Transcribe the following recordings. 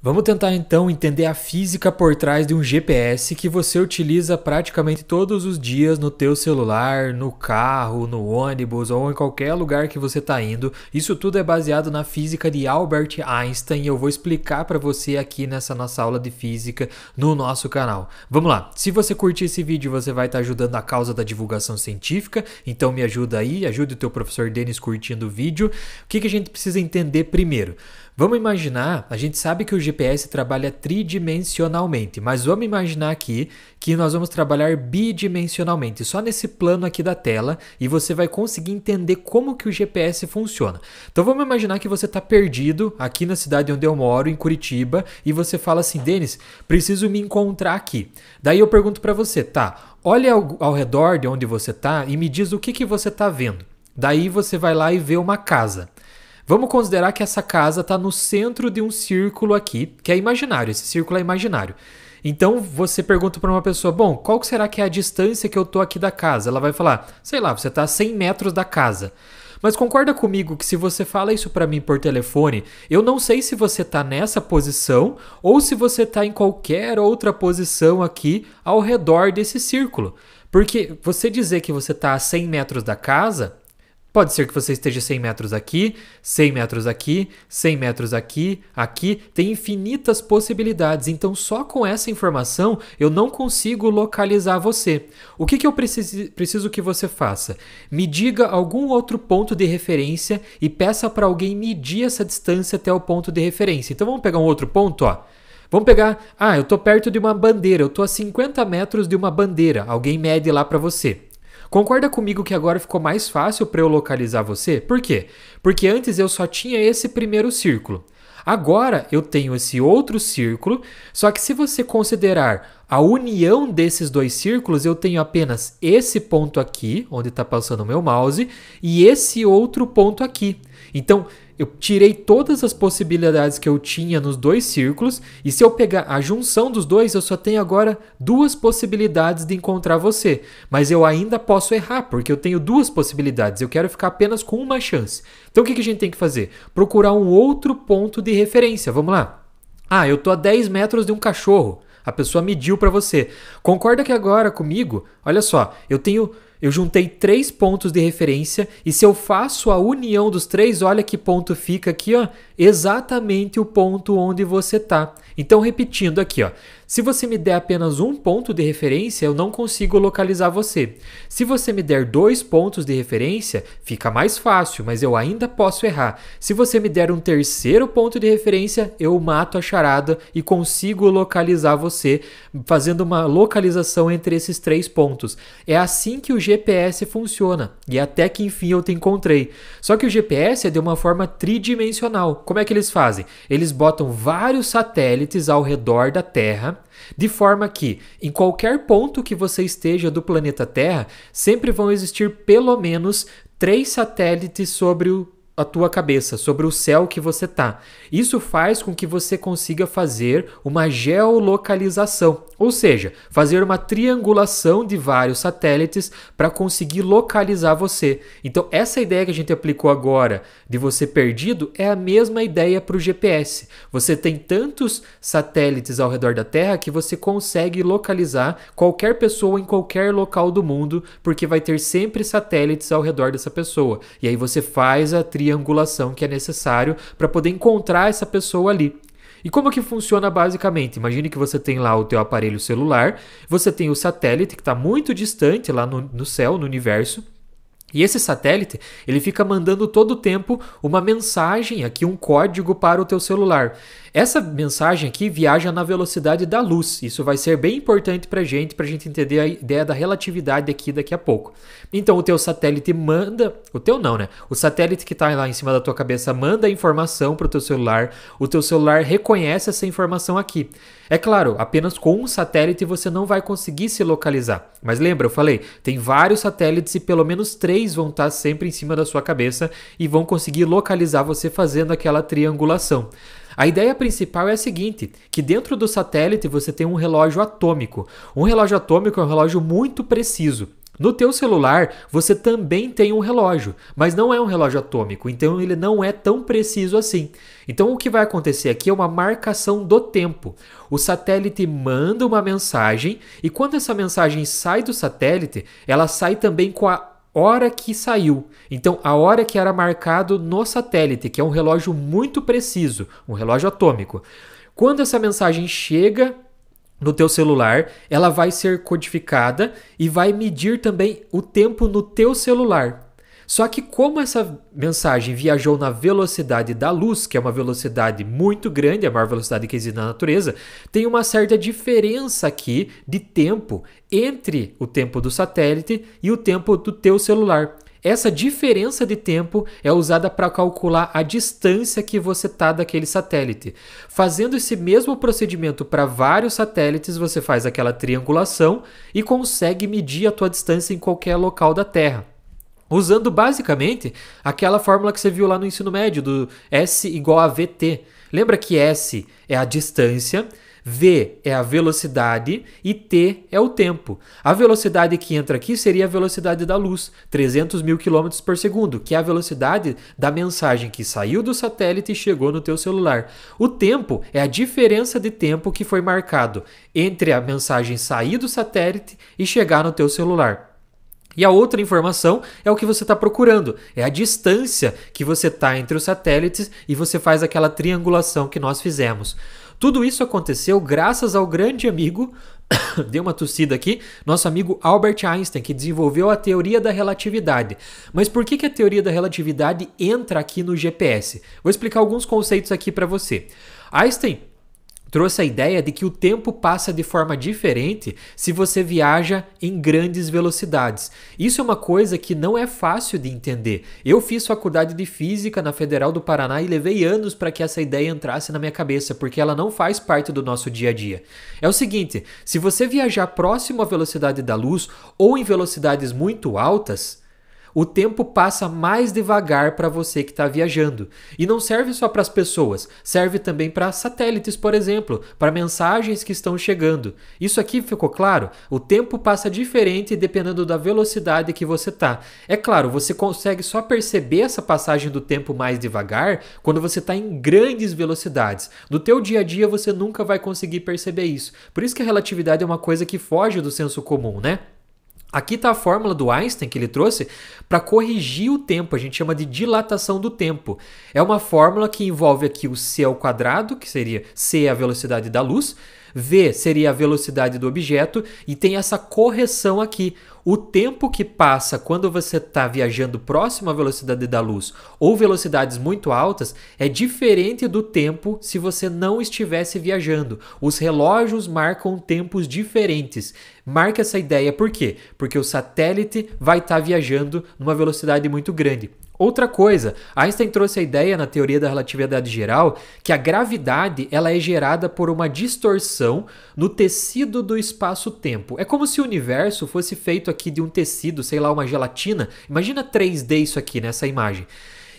Vamos tentar então entender a física por trás de um GPS que você utiliza praticamente todos os dias no teu celular, no carro, no ônibus ou em qualquer lugar que você está indo. Isso tudo é baseado na física de Albert Einstein e eu vou explicar para você aqui nessa nossa aula de física no nosso canal. Vamos lá, se você curtir esse vídeo você vai estar ajudando a causa da divulgação científica, então me ajuda aí, ajude o teu professor Denis curtindo o vídeo. O que a gente precisa entender primeiro? Vamos imaginar, a gente sabe que o GPS trabalha tridimensionalmente, mas vamos imaginar aqui que nós vamos trabalhar bidimensionalmente, só nesse plano aqui da tela, e você vai conseguir entender como que o GPS funciona. Então vamos imaginar que você está perdido aqui na cidade onde eu moro, em Curitiba, e você fala assim, Denis, preciso me encontrar aqui. Daí eu pergunto para você, tá, olha ao redor de onde você está e me diz o que você está vendo. Daí você vai lá e vê uma casa. Vamos considerar que essa casa está no centro de um círculo aqui, que é imaginário, esse círculo é imaginário. Então você pergunta para uma pessoa, bom, qual será que é a distância que eu estou aqui da casa? Ela vai falar, sei lá, você está a 100 metros da casa. Mas concorda comigo que se você fala isso para mim por telefone, eu não sei se você está nessa posição ou se você está em qualquer outra posição aqui ao redor desse círculo. Porque você dizer que você está a 100 metros da casa... Pode ser que você esteja 100 metros aqui, 100 metros aqui, 100 metros aqui, aqui. Tem infinitas possibilidades. Então, só com essa informação, eu não consigo localizar você. O que eu preciso que você faça? Me diga algum outro ponto de referência e peça para alguém medir essa distância até o ponto de referência. Então, vamos pegar um outro ponto, ó. Vamos pegar, eu estou perto de uma bandeira, eu estou a 50 metros de uma bandeira. Alguém mede lá para você. Concorda comigo que agora ficou mais fácil para eu localizar você? Por quê? Porque antes eu só tinha esse primeiro círculo. Agora eu tenho esse outro círculo, só que se você considerar a união desses dois círculos, eu tenho apenas esse ponto aqui, onde está passando o meu mouse, e esse outro ponto aqui. Então, eu tirei todas as possibilidades que eu tinha nos dois círculos e se eu pegar a junção dos dois, eu só tenho agora duas possibilidades de encontrar você. Mas eu ainda posso errar, porque eu tenho duas possibilidades. Eu quero ficar apenas com uma chance. Então o que a gente tem que fazer? Procurar um outro ponto de referência. Vamos lá. Eu estou a 10 metros de um cachorro. A pessoa mediu para você. Concorda que agora comigo, olha só, eu juntei 3 pontos de referência e se eu faço a união dos 3, olha que ponto fica aqui, ó, exatamente o ponto onde você está. Então, repetindo aqui, ó, se você me der apenas um ponto de referência, eu não consigo localizar você. Se você me der 2 pontos de referência, fica mais fácil, mas eu ainda posso errar. Se você me der um terceiro ponto de referência, eu mato a charada e consigo localizar você, fazendo uma localização entre esses 3 pontos. É assim que o GPS funciona, e até que enfim eu te encontrei. Só que o GPS é de uma forma tridimensional. Como é que eles fazem? Eles botam vários satélites ao redor da Terra, de forma que, em qualquer ponto que você esteja do planeta Terra, sempre vão existir pelo menos 3 satélites sobre a tua cabeça, sobre o céu que você está. Isso faz com que você consiga fazer uma geolocalização, ou seja, fazer uma triangulação de vários satélites para conseguir localizar você. Então, essa ideia que a gente aplicou agora de você perdido é a mesma ideia para o GPS. Você tem tantos satélites ao redor da Terra que você consegue localizar qualquer pessoa em qualquer local do mundo, porque vai ter sempre satélites ao redor dessa pessoa. E aí você faz a triangulação que é necessário para poder encontrar essa pessoa ali. E como que funciona basicamente? Imagine que você tem lá o teu aparelho celular, você tem o satélite que está muito distante lá no céu, no universo, e esse satélite, ele fica mandando todo o tempo uma mensagem aqui, um código para o teu celular. Essa mensagem aqui viaja na velocidade da luz. Isso vai ser bem importante para a gente entender a ideia da relatividade aqui daqui a pouco. Então o teu satélite manda, o teu não, né? O satélite que está lá em cima da tua cabeça manda a informação para o teu celular reconhece essa informação aqui. É claro, apenas com um satélite você não vai conseguir se localizar. Mas lembra, eu falei, tem vários satélites e pelo menos 3 vão estar sempre em cima da sua cabeça e vão conseguir localizar você fazendo aquela triangulação. A ideia principal é a seguinte, que dentro do satélite você tem um relógio atômico. Um relógio atômico é um relógio muito preciso. No teu celular, você também tem um relógio, mas não é um relógio atômico, então ele não é tão preciso assim. Então o que vai acontecer aqui é uma marcação do tempo. O satélite manda uma mensagem e quando essa mensagem sai do satélite, ela sai também com a hora que saiu. Então, a hora que era marcado no satélite, que é um relógio muito preciso, um relógio atômico. Quando essa mensagem chega no teu celular, ela vai ser codificada e vai medir também o tempo no teu celular. Só que como essa mensagem viajou na velocidade da luz, que é uma velocidade muito grande, a maior velocidade que existe na natureza, tem uma certa diferença aqui de tempo entre o tempo do satélite e o tempo do teu celular. Essa diferença de tempo é usada para calcular a distância que você está daquele satélite. Fazendo esse mesmo procedimento para vários satélites, você faz aquela triangulação e consegue medir a tua distância em qualquer local da Terra. Usando basicamente aquela fórmula que você viu lá no ensino médio, do S igual a VT. Lembra que S é a distância, V é a velocidade e T é o tempo. A velocidade que entra aqui seria a velocidade da luz, 300 mil km por segundo, que é a velocidade da mensagem que saiu do satélite e chegou no teu celular. O tempo é a diferença de tempo que foi marcado entre a mensagem sair do satélite e chegar no teu celular. E a outra informação é o que você está procurando, é a distância que você está entre os satélites e você faz aquela triangulação que nós fizemos. Tudo isso aconteceu graças ao grande amigo, deu uma tossida aqui, nosso amigo Albert Einstein, que desenvolveu a teoria da relatividade. Mas por que a teoria da relatividade entra aqui no GPS? Vou explicar alguns conceitos aqui para você. Einstein trouxe a ideia de que o tempo passa de forma diferente se você viaja em grandes velocidades. Isso é uma coisa que não é fácil de entender. Eu fiz faculdade de Física na Federal do Paraná e levei anos para que essa ideia entrasse na minha cabeça, porque ela não faz parte do nosso dia a dia. É o seguinte, se você viajar próximo à velocidade da luz ou em velocidades muito altas, o tempo passa mais devagar para você que está viajando. E não serve só para as pessoas, serve também para satélites, por exemplo, para mensagens que estão chegando. Isso aqui ficou claro? O tempo passa diferente dependendo da velocidade que você está. É claro, você consegue só perceber essa passagem do tempo mais devagar quando você está em grandes velocidades. No teu dia a dia você nunca vai conseguir perceber isso. Por isso que a relatividade é uma coisa que foge do senso comum, né? Aqui está a fórmula do Einstein que ele trouxe para corrigir o tempo, a gente chama de dilatação do tempo. É uma fórmula que envolve aqui o c ao quadrado, que seria c a velocidade da luz, v seria a velocidade do objeto e tem essa correção aqui. O tempo que passa quando você está viajando próximo à velocidade da luz ou velocidades muito altas é diferente do tempo se você não estivesse viajando. Os relógios marcam tempos diferentes. Marca essa ideia, por quê? Porque o satélite vai estar viajando numa velocidade muito grande. Outra coisa, Einstein trouxe a ideia na teoria da relatividade geral que a gravidade ela é gerada por uma distorção no tecido do espaço-tempo. É como se o universo fosse feito aqui de um tecido, sei lá, uma gelatina. Imagina 3D isso aqui nessa imagem.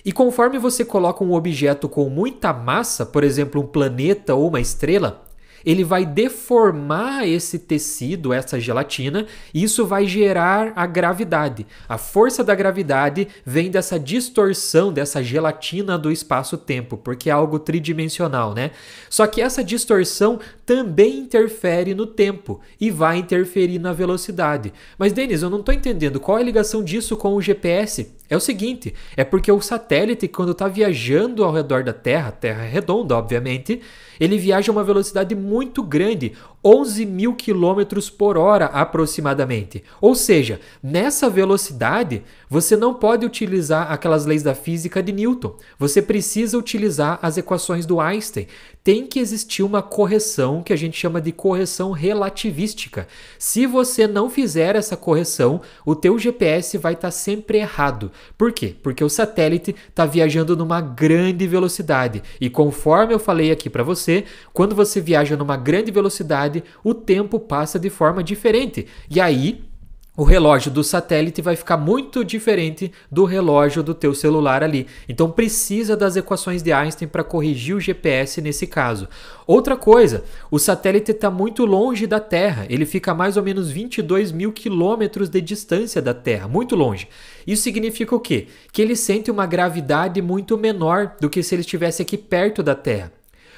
E conforme você coloca um objeto com muita massa, por exemplo, um planeta ou uma estrela, ele vai deformar esse tecido, essa gelatina, e isso vai gerar a gravidade. A força da gravidade vem dessa distorção, dessa gelatina do espaço-tempo, porque é algo tridimensional, né? Só que essa distorção também interfere no tempo e vai interferir na velocidade. Mas, Denis, eu não estou entendendo qual é a ligação disso com o GPS. É o seguinte, é porque o satélite, quando está viajando ao redor da Terra, Terra redonda, obviamente, ele viaja a uma velocidade muito grande, 11 mil quilômetros por hora aproximadamente. Ou seja, nessa velocidade, você não pode utilizar aquelas leis da física de Newton. Você precisa utilizar as equações do Einstein. Tem que existir uma correção que a gente chama de correção relativística. Se você não fizer essa correção, o teu GPS vai estar sempre errado. Por quê? Porque o satélite está viajando numa grande velocidade. E conforme eu falei aqui para você, quando você viaja numa grande velocidade, o tempo passa de forma diferente. E aí, o relógio do satélite vai ficar muito diferente do relógio do teu celular ali. Então precisa das equações de Einstein para corrigir o GPS nesse caso. Outra coisa, o satélite está muito longe da Terra. Ele fica a mais ou menos 22 mil quilômetros de distância da Terra, muito longe. Isso significa o quê? Que ele sente uma gravidade muito menor do que se ele estivesse aqui perto da Terra.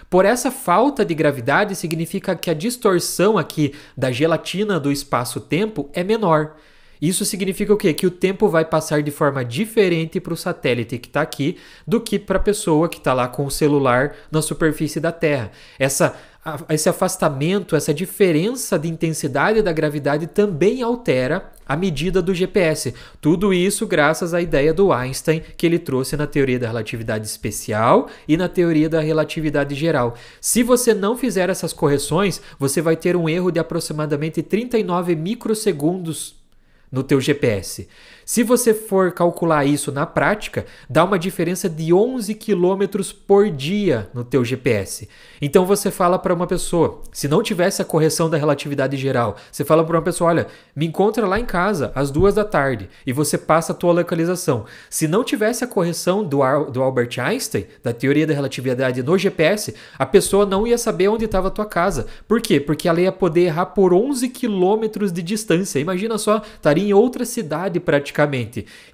Por essa falta de gravidade, significa que a distorção aqui da gelatina do espaço-tempo é menor. Isso significa o quê? Que o tempo vai passar de forma diferente para o satélite que está aqui do que para a pessoa que está lá com o celular na superfície da Terra. Esse afastamento, essa diferença de intensidade da gravidade também altera a medida do GPS. Tudo isso graças à ideia do Einstein que ele trouxe na teoria da relatividade especial e na teoria da relatividade geral. Se você não fizer essas correções, você vai ter um erro de aproximadamente 39 microsegundos no teu GPS. Se você for calcular isso na prática, dá uma diferença de 11 quilômetros por dia no teu GPS. Então você fala para uma pessoa, se não tivesse a correção da relatividade geral, você fala para uma pessoa, olha, me encontra lá em casa às 2 da tarde e você passa a tua localização. Se não tivesse a correção do Albert Einstein, da teoria da relatividade no GPS, a pessoa não ia saber onde estava a tua casa. Por quê? Porque ela ia poder errar por 11 quilômetros de distância. Imagina só, estaria em outra cidade praticamente.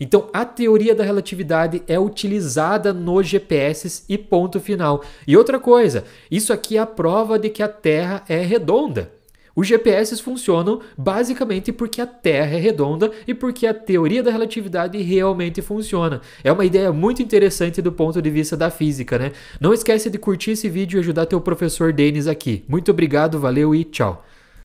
Então, a teoria da relatividade é utilizada nos GPS e ponto final. E outra coisa, isso aqui é a prova de que a Terra é redonda. Os GPS funcionam basicamente porque a Terra é redonda e porque a teoria da relatividade realmente funciona. É uma ideia muito interessante do ponto de vista da física, né? Não esquece de curtir esse vídeo e ajudar teu professor Denis aqui. Muito obrigado, valeu e tchau!